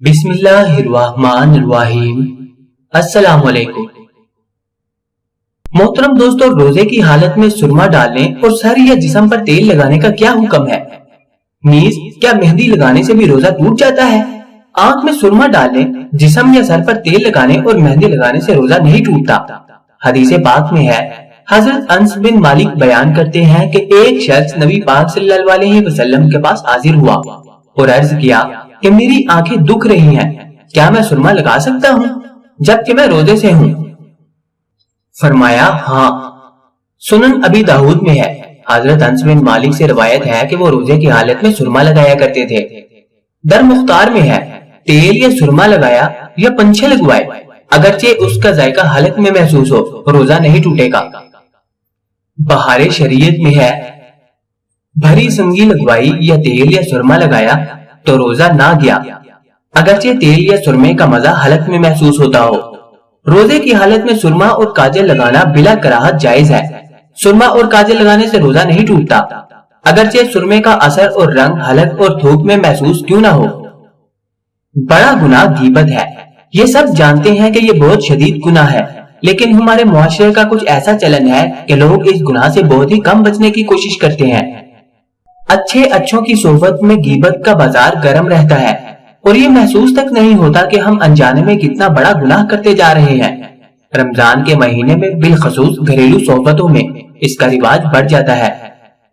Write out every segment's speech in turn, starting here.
بسم اللہ الرحمن الرحیم۔ السلام علیکم محترم دوستو، روزے کی حالت میں سرما ڈالنے اور سر یا جسم پر تیل لگانے کا کیا حکم ہے؟ نیز کیا مہندی لگانے سے بھی روزہ ٹوٹ جاتا ہے؟ آنکھ میں سرما ڈالنے، جسم یا سر پر تیل لگانے اور مہندی لگانے سے روزہ نہیں ٹوٹتا۔ حدیث پاک میں ہے، حضرت انس بن مالک بیان کرتے ہیں کہ ایک شخص نبی پاک صلی اللہ علیہ وسلم کے پاس حاضر ہوا اور عرض کیا کہ میری آنکھیں دکھ رہی ہیں، کیا میں سرما لگا سکتا ہوں جبکہ میں روزے سے ہوں؟ فرمایا ہاں۔ سنن ابی داؤد میں ہے، حضرت انس بن مالک سے روایت ہے کہ وہ روزے کی حالت میں سرما لگایا کرتے تھے۔ در مختار میں ہے، تیل یا سرما لگایا یا پنچھے لگوائے، اگرچہ اس کا ذائقہ حلق میں محسوس ہو، روزہ نہیں ٹوٹے گا۔ بہار شریعت میں ہے، بھری سنگی لگوائی یا تیل یا سرما لگایا تو روزہ نہ گیا، اگرچہ تیل یا سرمے کا مزہ حلق میں محسوس ہوتا ہو۔ روزے کی حالت میں سرما اور کاجل لگانا بلا کراہت جائز ہے۔ سرما اور کاجل لگانے سے روزہ نہیں ٹوٹتا، اگرچہ سرمے کا اثر اور رنگ حلق اور تھوک میں محسوس کیوں نہ ہو۔ بڑا گناہ غیبت ہے، یہ سب جانتے ہیں کہ یہ بہت شدید گناہ ہے، لیکن ہمارے معاشرے کا کچھ ایسا چلن ہے کہ لوگ اس گناہ سے بہت ہی کم بچنے کی کوشش کرتے ہیں۔ اچھے اچھوں کی صحبت میں غیبت کا بازار گرم رہتا ہے اور یہ محسوس تک نہیں ہوتا کہ ہم انجانے میں کتنا بڑا گناہ کرتے جا رہے ہیں۔ رمضان کے مہینے میں بالخصوص گھریلو صحبتوں میں اس کا رواج بڑھ جاتا ہے۔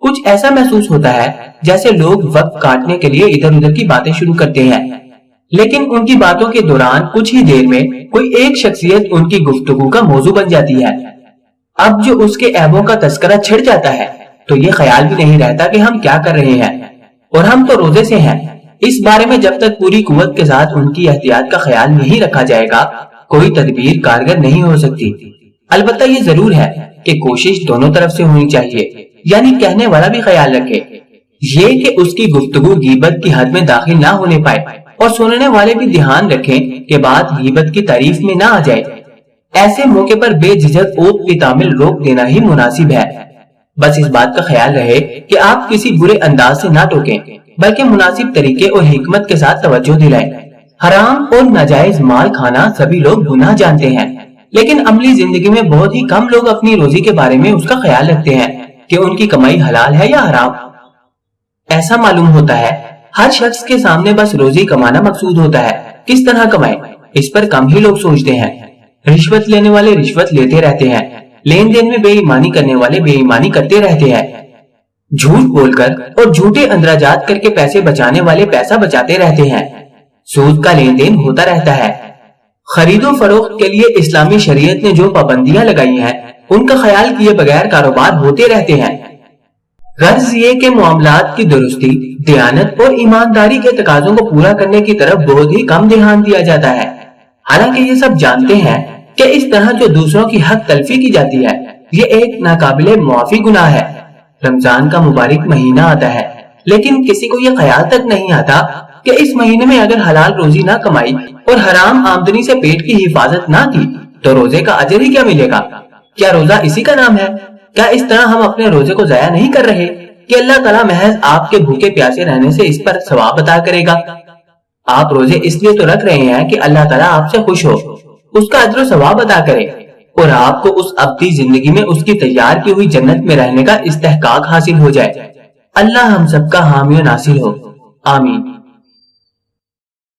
کچھ ایسا محسوس ہوتا ہے جیسے لوگ وقت کاٹنے کے لیے ادھر ادھر کی باتیں شروع کرتے ہیں، لیکن ان کی باتوں کے دوران کچھ ہی دیر میں کوئی ایک شخصیت ان کی گفتگو کا موضوع بن جاتی ہے۔ اب جو اس کے عیبوں کا تذکرہ چھڑ جاتا ہے تو یہ خیال بھی نہیں رہتا کہ ہم کیا کر رہے ہیں، اور ہم تو روزے سے ہیں۔ اس بارے میں جب تک پوری قوت کے ساتھ ان کی احتیاط کا خیال نہیں رکھا جائے گا، کوئی تدبیر کارگر نہیں ہو سکتی۔ البتہ یہ ضرور ہے کہ کوشش دونوں طرف سے ہونی چاہیے، یعنی کہنے والا بھی خیال رکھے یہ کہ اس کی گفتگو غیبت کی حد میں داخل نہ ہونے پائے، اور سننے والے بھی دھیان رکھیں کہ بات غیبت کی تعریف میں نہ آ جائے۔ ایسے موقع پر بے جھجک اوت کی تعمیل روک دینا ہی مناسب ہے۔ بس اس بات کا خیال رہے کہ آپ کسی برے انداز سے نہ ٹوکیں، بلکہ مناسب طریقے اور حکمت کے ساتھ توجہ دلائیں۔ حرام اور ناجائز مال کھانا سبھی لوگ گناہ جانتے ہیں، لیکن عملی زندگی میں بہت ہی کم لوگ اپنی روزی کے بارے میں اس کا خیال رکھتے ہیں کہ ان کی کمائی حلال ہے یا حرام۔ ایسا معلوم ہوتا ہے ہر شخص کے سامنے بس روزی کمانا مقصود ہوتا ہے، کس طرح کمائیں اس پر کم ہی لوگ سوچتے ہیں۔ رشوت لینے والے رشوت لیتے رہتے ہیں، لین دین میں بے ایمانی کرنے والے بے ایمانی کرتے رہتے ہیں، جھوٹ بول کر اور جھوٹے اندراجات کر کے پیسے بچانے والے پیسہ بچاتے رہتے ہیں، سود کا لین دین ہوتا رہتا ہے۔ خرید و فروخت کے لیے اسلامی شریعت نے جو پابندیاں لگائی ہیں ان کا خیال کیے بغیر کاروبار ہوتے رہتے ہیں۔ غرض یہ کہ معاملات کی درستی، دیانت اور ایمانداری کے تقاضوں کو پورا کرنے کی طرف بہت ہی کم دھیان دیا جاتا ہے، حالانکہ یہ سب جانتے ہیں کہ اس طرح جو دوسروں کی حق تلفی کی جاتی ہے یہ ایک ناقابل معافی گناہ ہے۔ رمضان کا مبارک مہینہ آتا ہے، لیکن کسی کو یہ خیال تک نہیں آتا کہ اس مہینے میں اگر حلال روزی نہ کمائی اور حرام آمدنی سے پیٹ کی حفاظت نہ کی تو روزے کا اجر ہی کیا ملے گا؟ کیا روزہ اسی کا نام ہے؟ کیا اس طرح ہم اپنے روزے کو ضائع نہیں کر رہے کہ اللہ تعالیٰ محض آپ کے بھوکے پیاسے رہنے سے اس پر ثواب عطا کرے گا؟ آپ روزے اس لیے تو رکھ رہے ہیں کہ اللہ تعالیٰ آپ سے خوش ہو، اس کا اجر و ثواب عطا کرے اور آپ کو اس ابدی زندگی میں اس کی تیار کی ہوئی جنت میں رہنے کا استحقاق حاصل ہو جائے۔ اللہ ہم سب کا حامی و ناصر ہو، آمین۔